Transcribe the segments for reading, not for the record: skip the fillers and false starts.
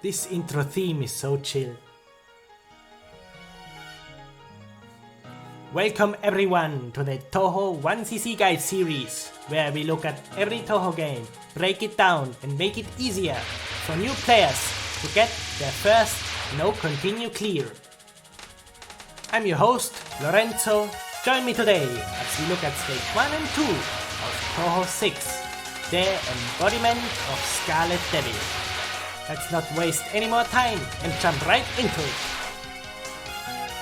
This intro theme is so chill. Welcome everyone to the Touhou 1cc Guide series, where we look at every Touhou game, break it down and make it easier for new players to get their first no continue clear. I'm your host, Lorenzo. Join me today as we look at stage 1 and 2 of Touhou 6, the embodiment of Scarlet Devil. Let's not waste any more time and jump right into it.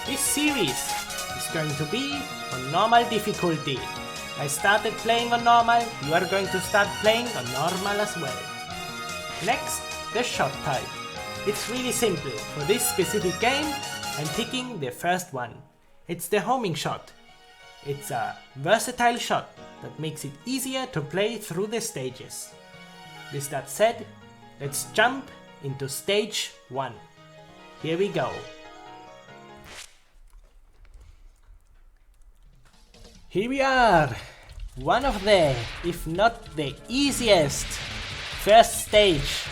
This series is going to be on normal difficulty. I started playing on normal, you are going to start playing on normal as well. Next, the shot type. It's really simple. For this specific game, I'm picking the first one. It's the homing shot. It's a versatile shot that makes it easier to play through the stages. With that said, let's jump into stage 1. Here we go. Here we are. One of the, if not the easiest, first stage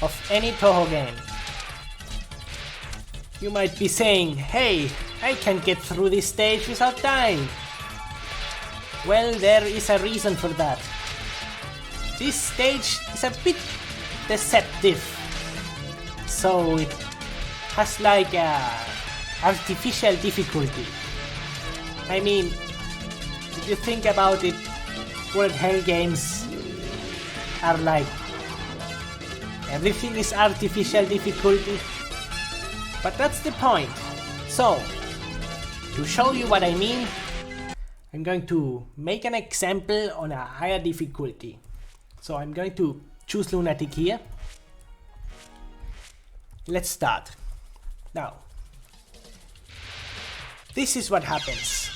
of any Touhou game. You might be saying, hey, I can get through this stage without dying. Well, there is a reason for that. This stage is a bit deceptive. So it has like a artificial difficulty. I mean, if you think about it, bullet hell games are like everything is artificial difficulty. But that's the point. So, to show you what I mean, I'm going to make an example on a higher difficulty. So I'm going to choose Lunatic here. Let's start. Now, this is what happens.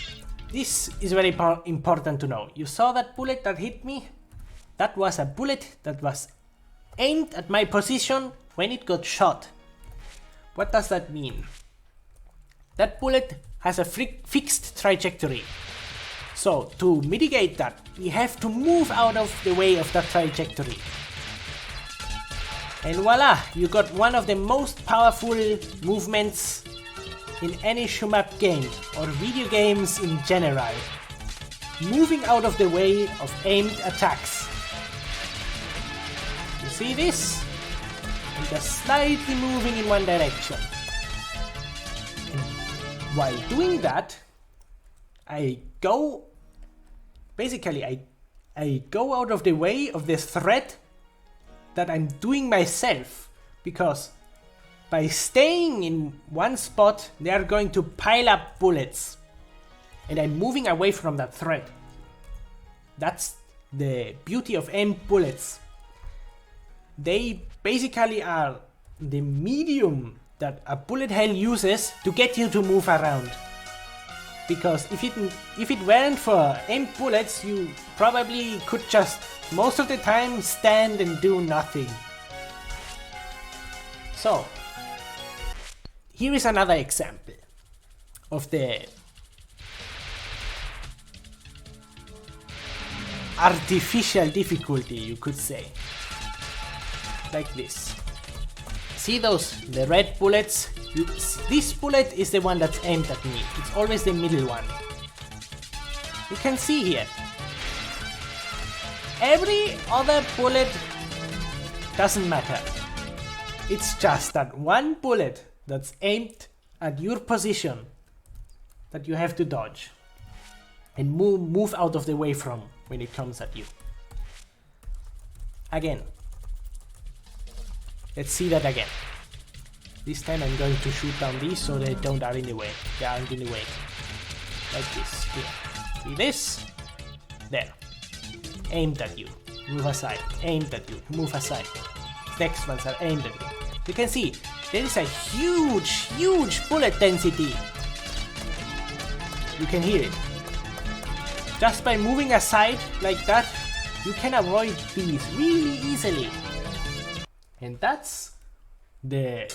This is very important to know. You saw that bullet that hit me? That was a bullet that was aimed at my position when it got shot. What does that mean? That bullet has a fixed trajectory. So to mitigate that, we have to move out of the way of that trajectory. And voila, you got one of the most powerful movements in any shmup game or video games in general. Moving out of the way of aimed attacks. You see this? And just slightly moving in one direction. And while doing that, I go out of the way of the threat that I'm doing myself, because by staying in one spot they are going to pile up bullets and I'm moving away from that threat. That's the beauty of aimed bullets. They basically are the medium that a bullet hell uses to get you to move around. Because if it weren't for aimed bullets, you probably could just most of the time stand and do nothing. So, here is another example of the artificial difficulty, you could say. Like this. See the red bullets? This bullet is the one that's aimed at me. It's always the middle one. You can see here. Every other bullet doesn't matter. It's just that one bullet that's aimed at your position that you have to dodge and move out of the way from when it comes at you. Again. Let's see that again. This time I'm going to shoot down these so they aren't in the way. They aren't in the way. Like this. Here. See this? There. Aimed at you. Move aside. Aimed at you. Move aside. Next ones are aimed at you. You can see there is a huge bullet density. You can hear it. Just by moving aside like that, you can avoid these really easily. And that's the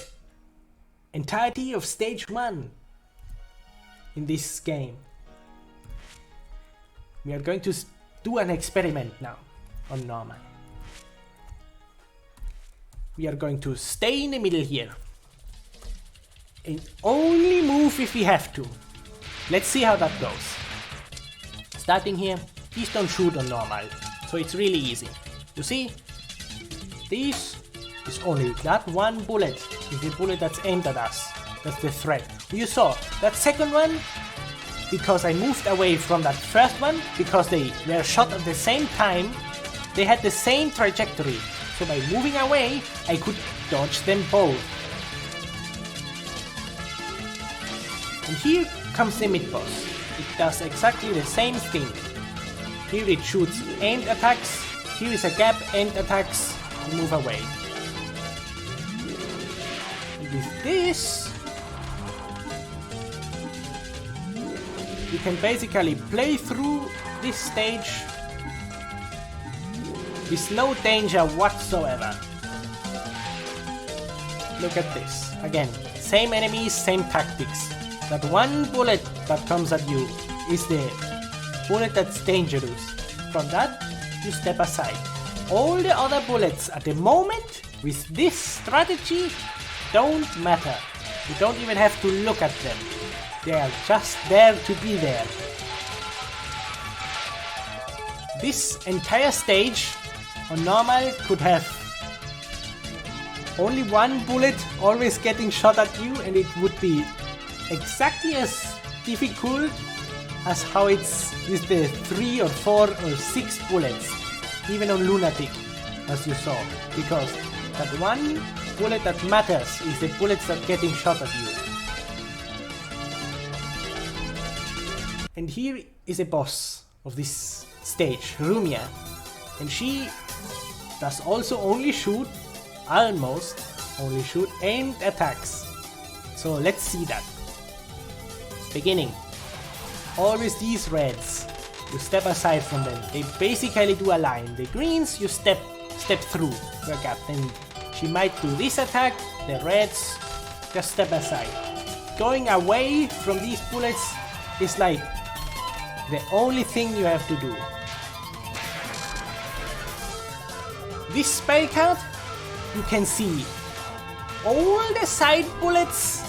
entirety of stage 1 in this game. We are going to do an experiment now on normal. we are going to stay in the middle here. And only move if we have to. Let's see how that goes. Starting here, these don't shoot on normal, so it's really easy. You see, this is only that one bullet, is the bullet that's aimed at us. That's the threat. You saw, that second one, because I moved away from that first one, because they were shot at the same time, they had the same trajectory. So by moving away, I could dodge them both. And here comes the mid-boss. It does exactly the same thing. Here it shoots aimed attacks, here is a gap, aimed attacks, and move away. With this, you can basically play through this stage with no danger whatsoever. Look at this. Again, same enemies, same tactics. That one bullet that comes at you is the bullet that's dangerous. From that, you step aside. All the other bullets at the moment, with this strategy, don't matter. You don't even have to look at them. They are just there to be there. This entire stage on normal could have only one bullet always getting shot at you, and it would be exactly as difficult as how it's with the 3 or 4 or 6 bullets, even on Lunatic, as you saw, because that one bullet that matters is the bullets that getting shot at you. And here is a boss of this stage, Rumia, and she does also almost only shoot aimed attacks. So let's see that. Beginning. Always these reds, you step aside from them. They basically do a line. The greens, you step through the gap. Then she might do this attack. The reds, just step aside. Going away from these bullets is like the only thing you have to do. This spell card, you can see all the side bullets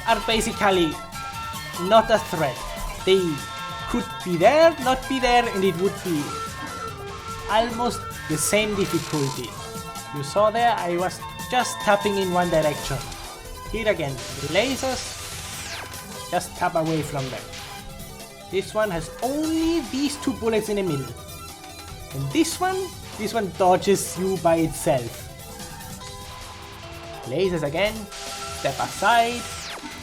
are basically not a threat. They could be there, not be there, and it would be almost the same difficulty. You saw there, I was just tapping in one direction. Here again, the lasers, just tap away from them. This one has only these 2 bullets in the middle. And this one dodges you by itself. Lasers again, step aside,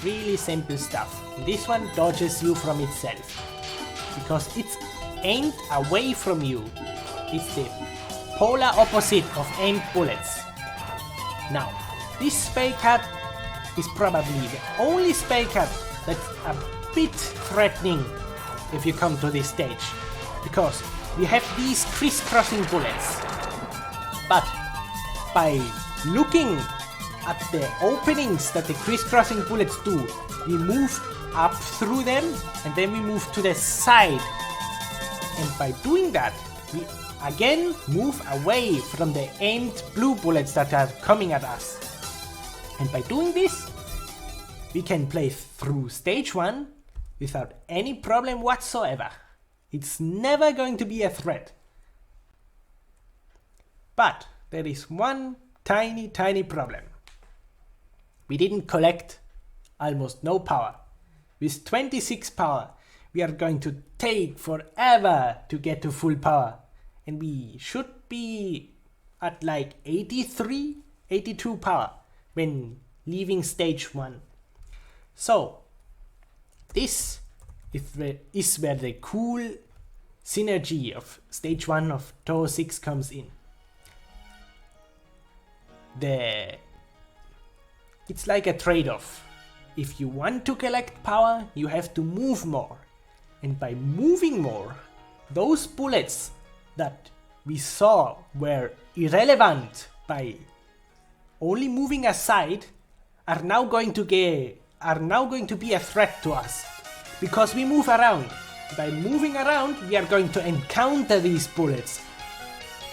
really simple stuff. This one dodges you from itself, because it's aimed away from you. It's the polar opposite of aimed bullets. Now, this spell card is probably the only spell card that's a bit threatening if you come to this stage, because we have these crisscrossing bullets. But by looking at the openings that the crisscrossing bullets do, we move up through them and then we move to the side. And by doing that, we again move away from the aimed blue bullets that are coming at us. And by doing this, we can play through stage 1 without any problem whatsoever. It's never going to be a threat. But there is one tiny problem. We didn't collect almost no power. With 26 power, we are going to take forever to get to full power. And we should be at like 83, 82 power when leaving stage 1. So, this is where the cool synergy of stage 1 of Touhou 6 comes in. It's like a trade-off. If you want to collect power, you have to move more. And by moving more, those bullets that we saw were irrelevant by only moving aside are now going to be a threat to us, because we move around. By moving around, we are going to encounter these bullets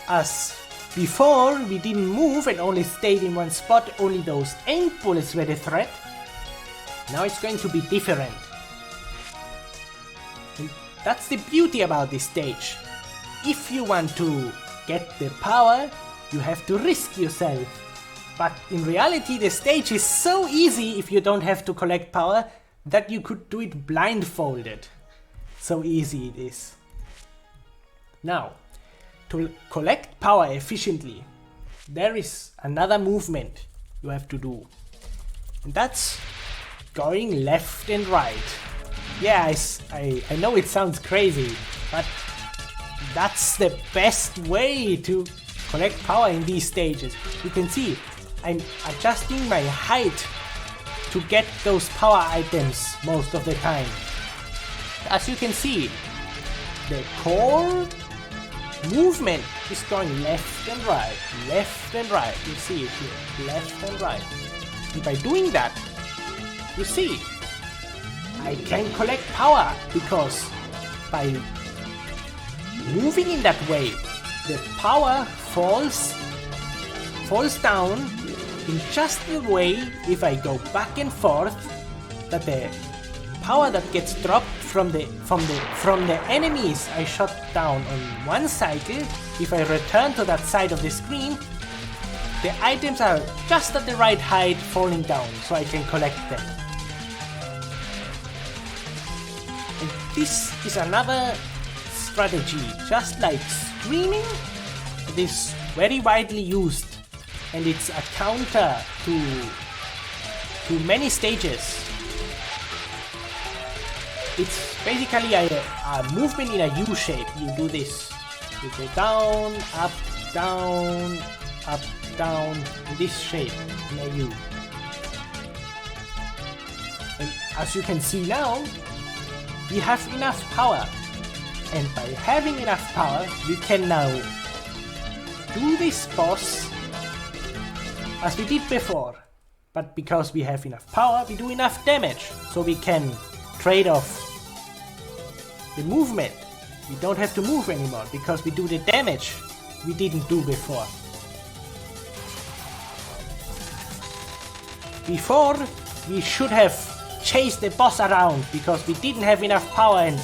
as Before we didn't move and only stayed in one spot, only those aim bullets were the threat. Now it's going to be different. And that's the beauty about this stage. If you want to get the power, you have to risk yourself. But in reality the stage is so easy if you don't have to collect power that you could do it blindfolded. So easy it is. Now, to collect power efficiently, there is another movement you have to do. And that's going left and right. Yeah, I know it sounds crazy, but that's the best way to collect power in these stages. You can see I'm adjusting my height to get those power items most of the time. As you can see, the core movement is going left and right, left and right. You see it here, left and right. And by doing that, you see, I can collect power because by moving in that way, the power falls down in just the way if I go back and forth, that the power that gets dropped from the enemies I shot down on one cycle, if I return to that side of the screen, the items are just at the right height falling down, so I can collect them. And this is another strategy, just like screaming, it is very widely used, and it's a counter to many stages. It's basically a movement in a U shape. You do this. You go down, up, down, in this shape, in a U. And as you can see now, we have enough power. And by having enough power, we can now do this boss as we did before. But because we have enough power, we do enough damage. So we can trade off the movement. We don't have to move anymore because we do the damage we didn't do before. Before, we should have chased the boss around because we didn't have enough power and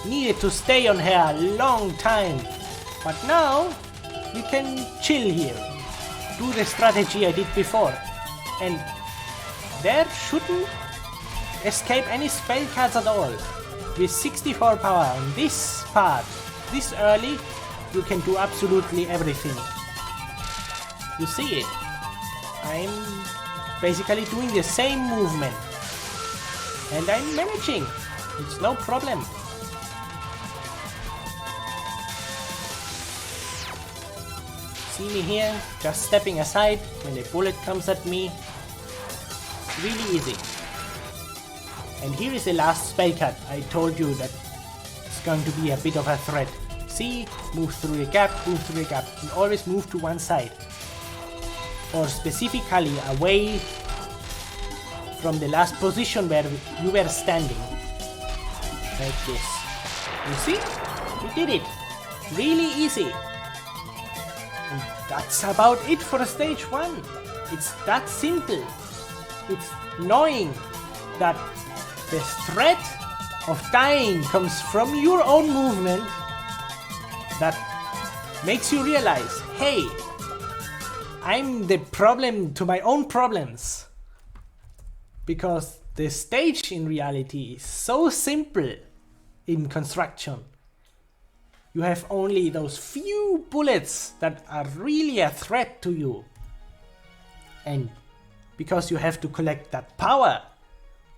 needed to stay on her a long time. But now, we can chill here, do the strategy I did before, and there shouldn't escape any spell cards at all. With 64 power on this part, this early, you can do absolutely everything. You see it? I'm basically doing the same movement. And I'm managing. It's no problem. See me here, just stepping aside when the bullet comes at me. Really easy. And here is the last spell card. I told you that it's going to be a bit of a threat. See, move through the gap, and always move to one side. Or specifically away from the last position where you were standing. Like this. You see? We did it. Really easy. And that's about it for stage 1. It's that simple. It's knowing that the threat of dying comes from your own movement that makes you realize, hey, I'm the problem to my own problems. Because the stage in reality is so simple in construction. You have only those few bullets that are really a threat to you. And because you have to collect that power,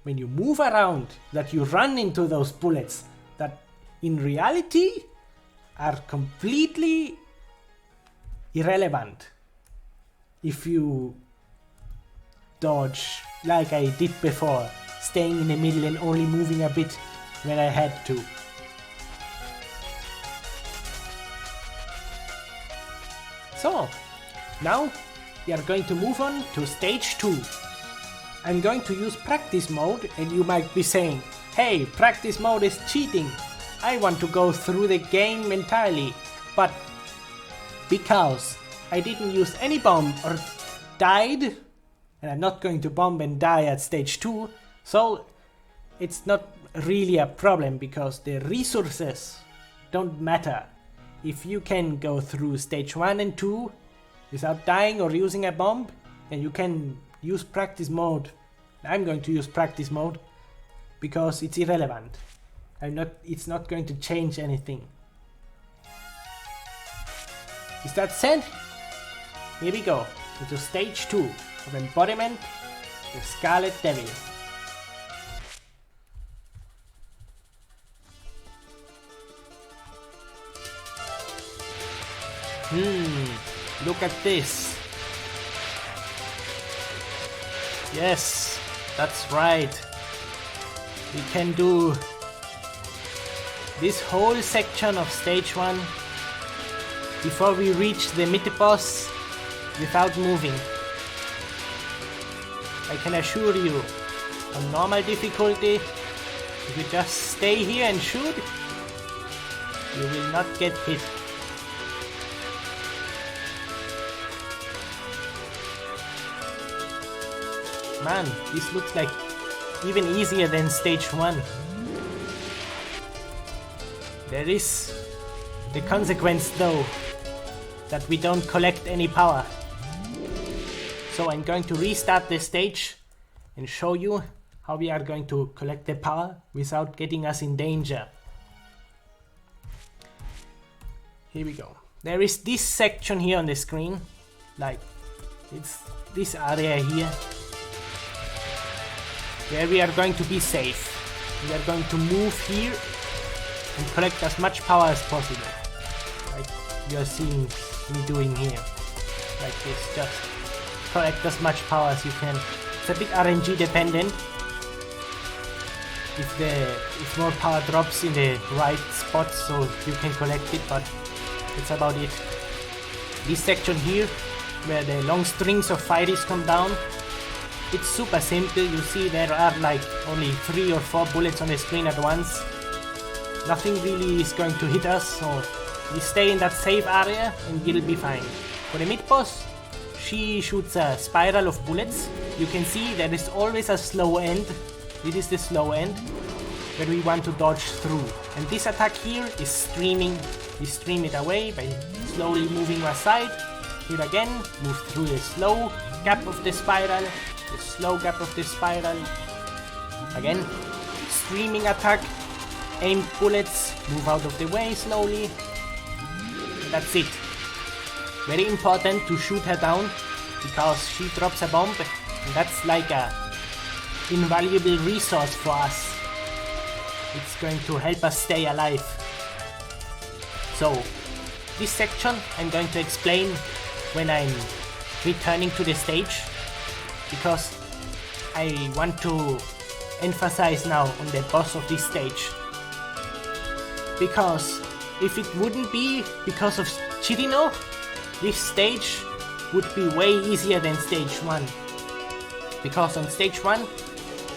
when you move around, that you run into those bullets that in reality are completely irrelevant if you dodge like I did before, staying in the middle and only moving a bit when I had to. So, now we are going to move on to stage 2. I'm going to use practice mode, and you might be saying, hey, practice mode is cheating. I want to go through the game entirely. But because I didn't use any bomb or died, and I'm not going to bomb and die at stage 2, so it's not really a problem because the resources don't matter. If you can go through stage 1 and 2 without dying or using a bomb, then you can use practice mode. I'm going to use practice mode because it's irrelevant. It's not going to change anything. Is that said? Here we go into stage 2 of Embodiment, the Scarlet Devil. Look at this. Yes, that's right. We can do this whole section of stage 1 before we reach the mid-boss without moving. I can assure you, on normal difficulty, if you just stay here and shoot, you will not get hit. Man, this looks like even easier than stage 1. There is the consequence though, that we don't collect any power. So I'm going to restart the stage and show you how we are going to collect the power without getting us in danger. Here we go. There is this section here on the screen, like it's this area here, where we are going to be safe. We are going to move here and collect as much power as possible, like you are seeing me doing here, like this. Just collect as much power as you can. It's a bit RNG dependent. If more power drops in the right spots, so you can collect it, but that's about it. This section here, where the long strings of fighters come down, it's super simple. You see there are like only 3 or 4 bullets on the screen at once. Nothing really is going to hit us, so we stay in that safe area and we'll be fine. For the mid-boss, she shoots a spiral of bullets. You can see there is always a slow end. This is the slow end where we want to dodge through. And this attack here is streaming. We stream it away by slowly moving aside. Here again, move through the slow gap of the spiral. The slow gap of the spiral. Again, streaming attack. Aim bullets, move out of the way slowly. That's it. Very important to shoot her down because she drops a bomb and that's like a invaluable resource for us. It's going to help us stay alive. So this section I'm going to explain when I'm returning to the stage, because I want to emphasize now on the boss of this stage. Because if it wouldn't be because of Chirino, this stage would be way easier than stage 1. Because on stage 1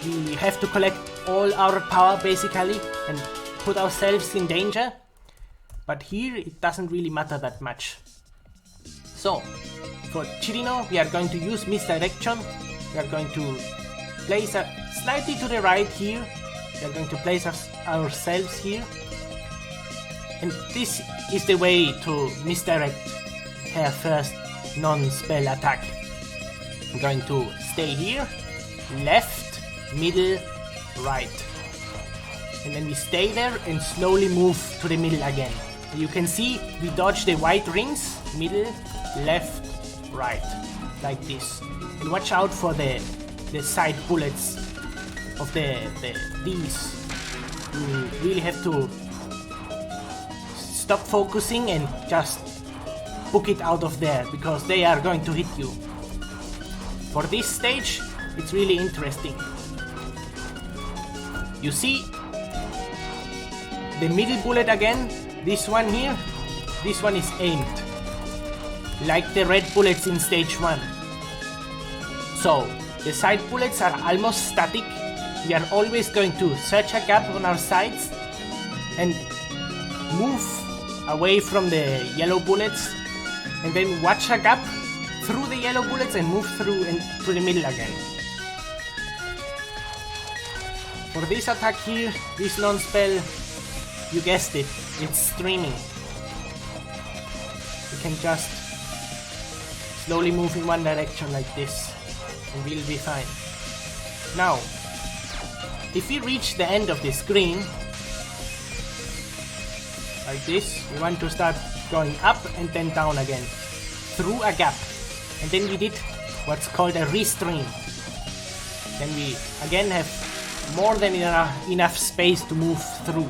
we have to collect all our power basically and put ourselves in danger, but here it doesn't really matter that much. So for Chirino we are going to use misdirection. We are going to place slightly to the right here. We are going to place ourselves here. And this is the way to misdirect her first non-spell attack. I'm going to stay here, left, middle, right. And then we stay there and slowly move to the middle again. You can see we dodge the white rings, middle, left, right, like this. And watch out for the side bullets of these. You really have to stop focusing and just book it out of there, because they are going to hit you. For this stage, it's really interesting. You see the middle bullet again, this one here, this one is aimed, like the red bullets in stage 1. So, the side bullets are almost static. We are always going to search a gap on our sides and move away from the yellow bullets and then watch a gap through the yellow bullets and move through and to the middle again. For this attack here, this non-spell, you guessed it, it's streaming. You can just slowly move in one direction like this and we'll be fine. Now, if we reach the end of the screen, like this, we want to start going up and then down again, through a gap. And then we did what's called a restream. Then we again have more than enough space to move through.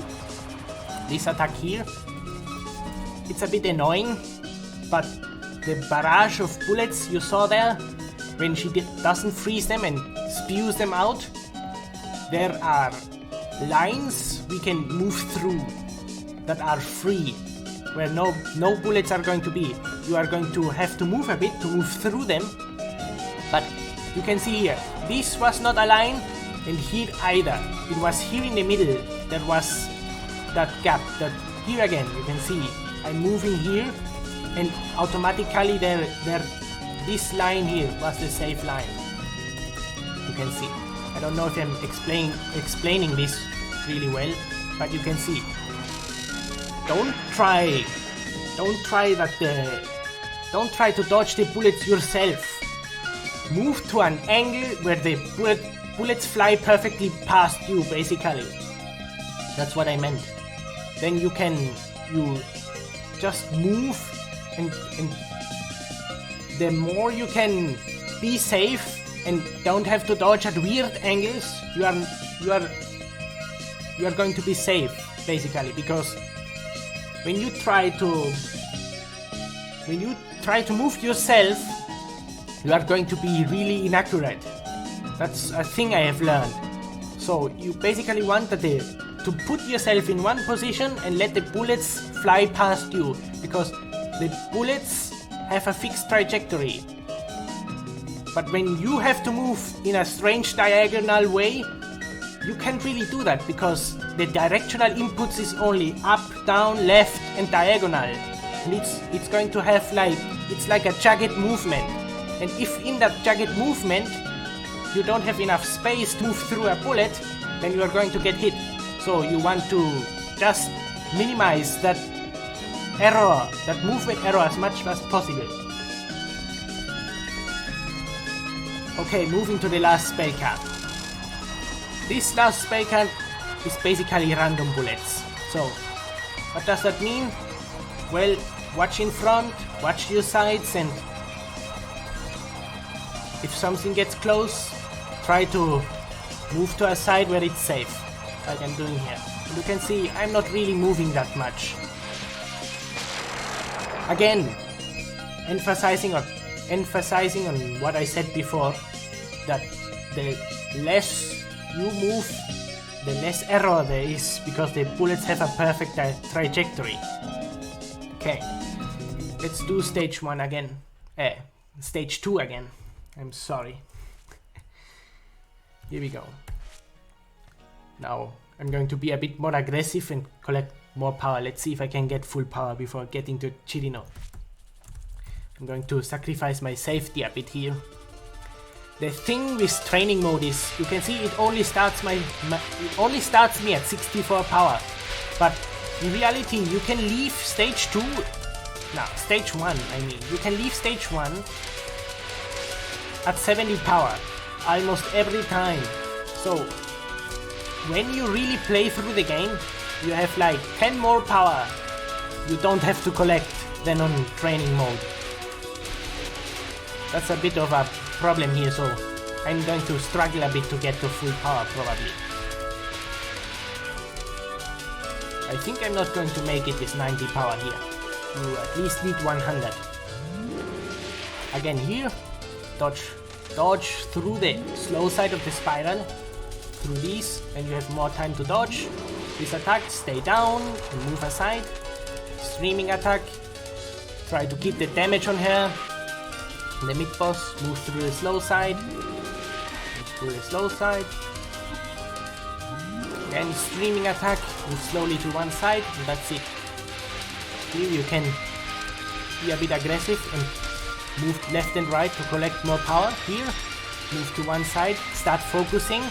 This attack here, it's a bit annoying, but the barrage of bullets you saw there, when she doesn't freeze them and spews them out, there are lines we can move through that are free, where no bullets are going to be. You are going to have to move a bit to move through them, but you can see here, this was not a line, and here either. It was here in the middle, there was that gap, that here again, you can see, I'm moving here, and automatically this line here was the safe line. You can see. I don't know if I'm explaining this really well, but you can see. Don't try to dodge the bullets yourself. Move to an angle where the bullets fly perfectly past you, basically. That's what I meant. Then you just move, and the more you can be safe and don't have to dodge at weird angles, you are going to be safe, basically, because when you try to move yourself, you are going to be really inaccurate. That's a thing I have learned. So you basically want to put yourself in one position and let the bullets fly past you, because the bullets have a fixed trajectory. But when you have to move in a strange diagonal way, you can't really do that, because the directional inputs is only up, down, left and diagonal. And it's going to have it's like a jagged movement. And if in that jagged movement you don't have enough space to move through a bullet, then you are going to get hit. So you want to just minimize that error, that movement error, as much as possible. Okay, moving to the last spell card. This last spell card is basically random bullets. So, what does that mean? Well, watch in front, watch your sides, and if something gets close, try to move to a side where it's safe, like I'm doing here. And you can see I'm not really moving that much. Again, emphasizing on what I said before, that the less you move, the less error there is, because the bullets have a perfect trajectory. Okay, let's do stage 1 again. Stage 2 again. I'm sorry. Here we go. Now I'm going to be a bit more aggressive and collect more power. Let's see if I can get full power before getting to Chirino. I'm going to sacrifice my safety a bit here. The thing with training mode is, you can see it only starts it only starts me at 64 power, but in reality you can leave stage 1, I mean, you can leave stage 1 at 70 power almost every time. So when you really play through the game, you have like 10 more power you don't have to collect than on training mode. That's a bit of a problem here, so I'm going to struggle a bit to get to full power probably. I think I'm not going to make it with 90 power here. You at least need 100. Again here, dodge through the slow side of the spiral, through these, and you have more time to dodge. This attack, stay down and move aside. Streaming attack, try to keep the damage on her. The mid boss, move through the slow side. Move through the slow side. Again, streaming attack, move slowly to one side, and that's it. Here you can be a bit aggressive and move left and right to collect more power. Here, move to one side, start focusing.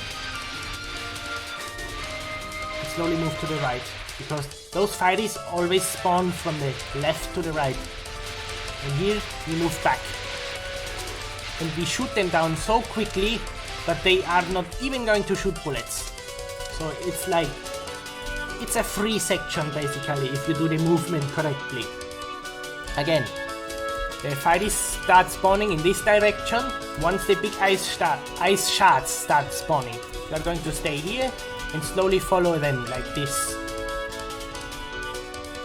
And slowly move to the right, because those fighters always spawn from the left to the right. And here, we move back. And we shoot them down so quickly that they are not even going to shoot bullets. So it's like, it's a free section basically if you do the movement correctly. Again, the fighters start spawning in this direction. Once the big ice shards start spawning, you are going to stay here and slowly follow them like this.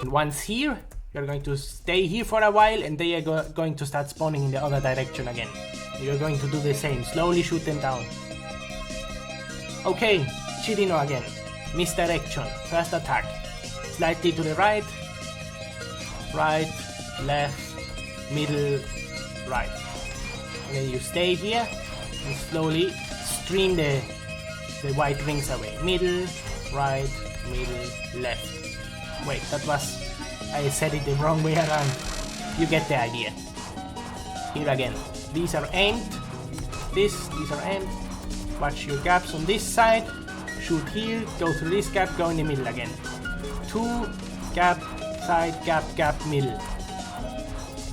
And once here, you are going to stay here for a while and they are going to start spawning in the other direction again. You are going to do the same, slowly shoot them down. Okay, Chirino again. Misdirection, first attack. Slightly to the right, right, left, middle, right. And then you stay here and slowly stream the white rings away. Middle, right, middle, left. Wait, that was... I said it the wrong way around. You get the idea. Here again. These are aimed. These are aimed. Watch your gaps on this side. Shoot here, go through this gap, go in the middle again. 2, gap, side, gap, gap, middle.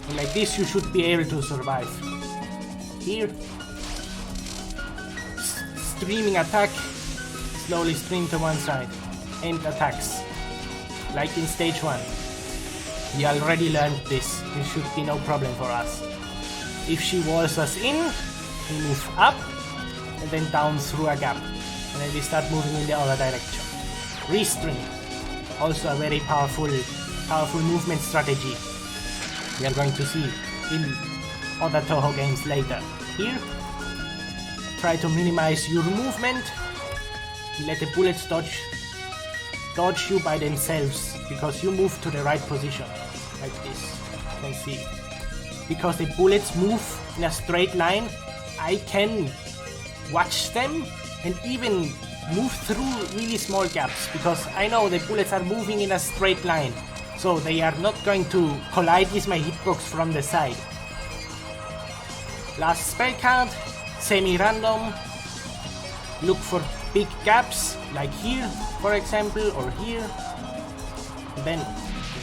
And like this you should be able to survive. Here. Streaming attack. Slowly stream to one side. Aimed attacks. Like in stage 1. We already learned this. This should be no problem for us. If she walls us in, we move up and then down through a gap. And then we start moving in the other direction. Restring. Also a very powerful movement strategy. We are going to see in other Touhou games later. Here, try to minimize your movement. Let the bullets dodge you by themselves, because you move to the right position. Like this. You can see. Because the bullets move in a straight line, I can watch them and even move through really small gaps, because I know the bullets are moving in a straight line, so they are not going to collide with my hitbox from the side. Last spell card, semi-random. Look for big gaps, like here for example, or here. And then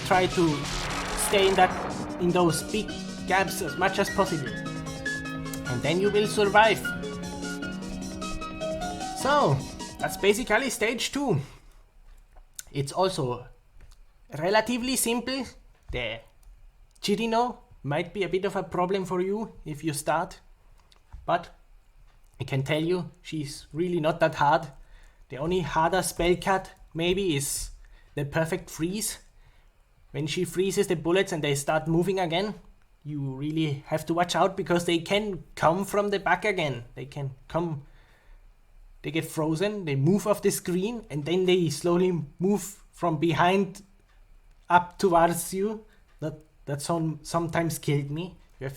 try to stay in those big gaps as much as possible. And then you will survive. So, that's basically stage 2. It's also relatively simple. The Chirino might be a bit of a problem for you if you start, but I can tell you she's really not that hard. The only harder spell card maybe is the perfect freeze. When she freezes the bullets and they start moving again, you really have to watch out, because they can come from the back again. They can come, they get frozen, they move off the screen, and then they slowly move from behind up towards you. That sometimes killed me. You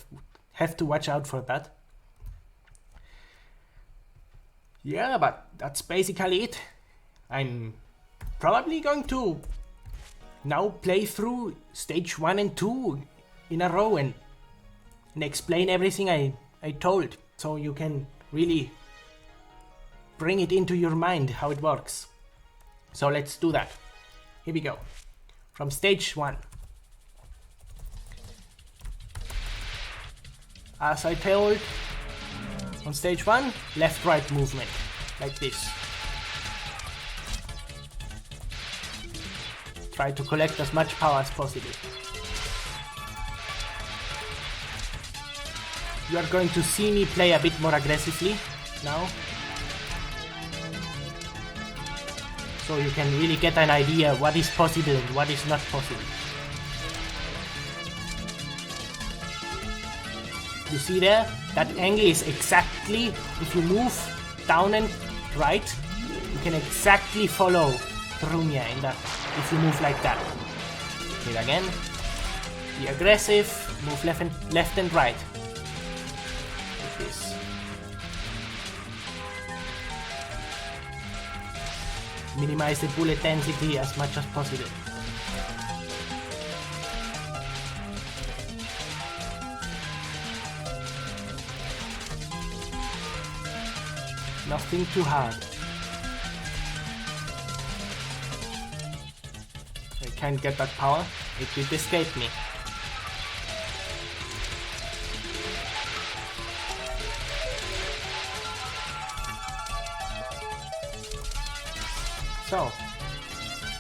have to watch out for that. Yeah, but that's basically it. I'm probably going to now play through stage 1 and 2 in a row and explain everything I told, so you can really bring it into your mind how it works. So let's do that. Here we go. From stage 1. As I told, on stage 1, left-right movement, like this. Try to collect as much power as possible. You are going to see me play a bit more aggressively now, so you can really get an idea what is possible and what is not possible. You see there? That angle is exactly, if you move down and right, you can exactly follow Runia in that, if you move like that. Here again, be aggressive, move left and right. Like this. Minimize the bullet density as much as possible. Nothing too hard. I can't get that power. It did escape me. So,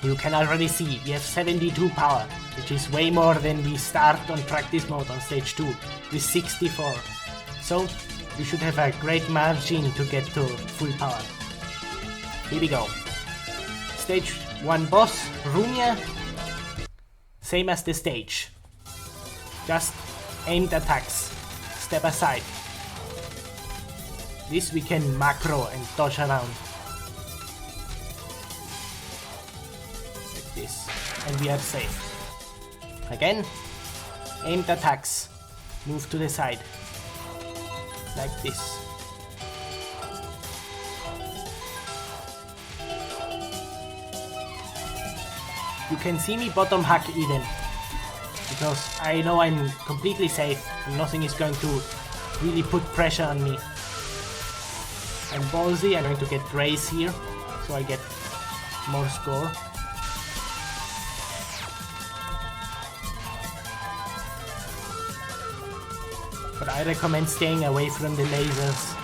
you can already see we have 72 power, which is way more than we start on practice mode on stage 2 with 64. So, we should have a great margin to get to full power. Here we go. Stage 1 boss, Rumia. Same as the stage. Just aimed attacks. Step aside. This we can macro and dodge around. Like this. And we are safe. Again. Aimed attacks. Move to the side. Like this. You can see me bottom hack even, because I know I'm completely safe and nothing is going to really put pressure on me. I'm ballsy, I'm going to get raise here, so I get more score. But I recommend staying away from the lasers.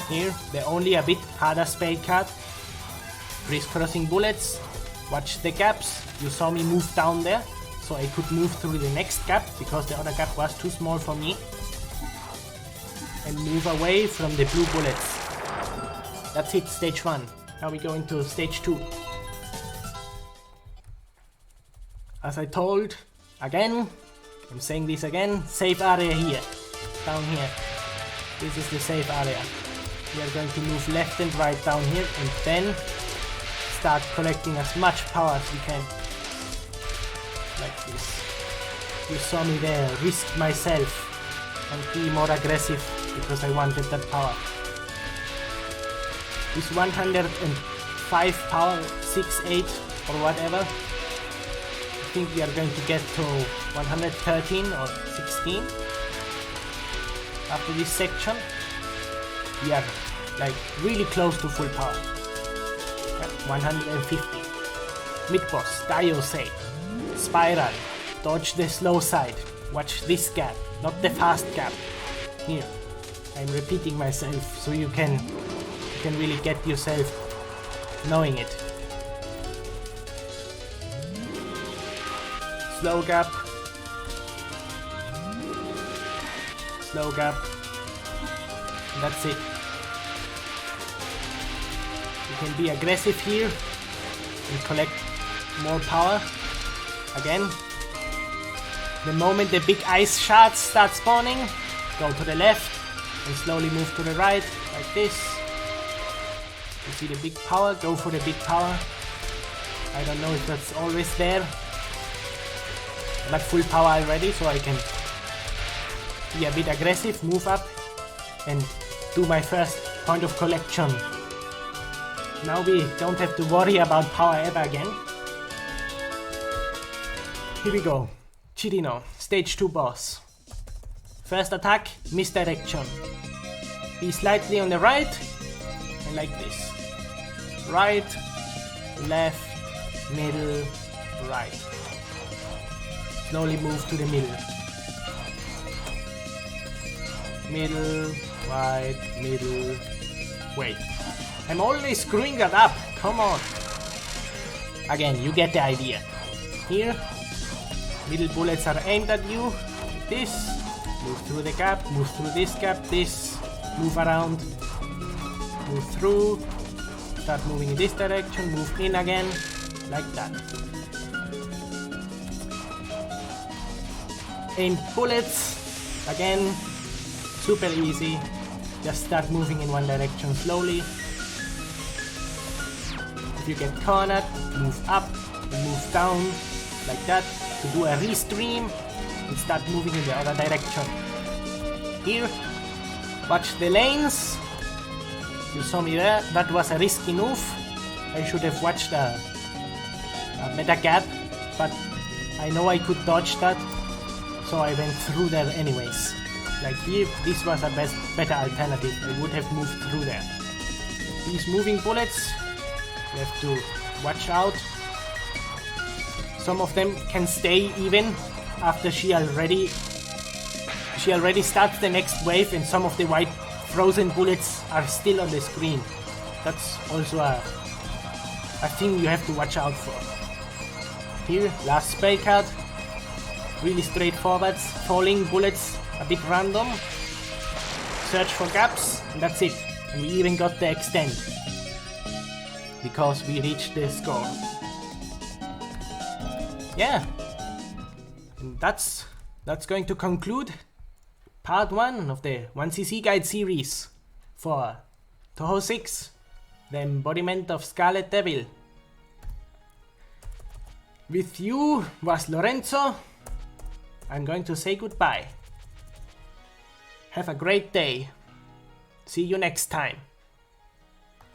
Here, they're only a bit harder spade card. Crisscrossing bullets. Watch the gaps. You saw me move down there, so I could move through the next gap because the other gap was too small for me. And move away from the blue bullets. That's it, stage 1. Now we go into stage 2. As I told, again, I'm saying this again, safe area here, down here. This is the safe area. We are going to move left and right down here and then start collecting as much power as we can. Like this. You saw me there, risk myself and be more aggressive because I wanted that power. This 105 power, 6-8 or whatever. I think we are going to get to 113 or 16 after this section. We are like really close to full power. 150. Mid boss, Diosei. Spiral. Dodge the slow side. Watch this gap, not the fast gap. Here. I'm repeating myself so you can really get yourself knowing it. Slow gap. Slow gap. And that's it. You can be aggressive here and collect more power. Again. The moment the big ice shards start spawning, go to the left and slowly move to the right, like this. You see the big power, go for the big power. I don't know if that's always there. I'm at full power already, so I can be a bit aggressive, move up and do my first point of collection. Now we don't have to worry about power ever again. Here we go. Chirino, stage 2 boss. First attack, misdirection. Be slightly on the right and like this. Right, left, middle, right. Slowly move to the middle. Middle, right, middle. Wait. I'm always screwing that up. Come on. Again, you get the idea. Here, middle bullets are aimed at you. Like this. Move through the gap, move through this gap, this. Move around. Move through. Start moving in this direction, move in again. Like that. Aim bullets. Again, super easy. Just start moving in one direction slowly. If you get cornered, move up and move down like that to do a restream and start moving in the other direction. Here, watch the lanes. You saw me there, that was a risky move. I should have watched a meta gap, but I know I could dodge that, so I went through there anyways. Like here, this was a better alternative. I would have moved through there. These moving bullets, you have to watch out. Some of them can stay even after she already starts the next wave, and some of the white frozen bullets are still on the screen. That's also a thing you have to watch out for. Here, last spell card. Really straightforward. Falling bullets, a bit random. Search for gaps, and that's it. And we even got the extend. Because we reached the score. Yeah. And that's going to conclude part 1 of the 1cc guide series for Touhou 6, the embodiment of Scarlet Devil. With you was Lorenzo. I'm going to say goodbye. Have a great day. See you next time.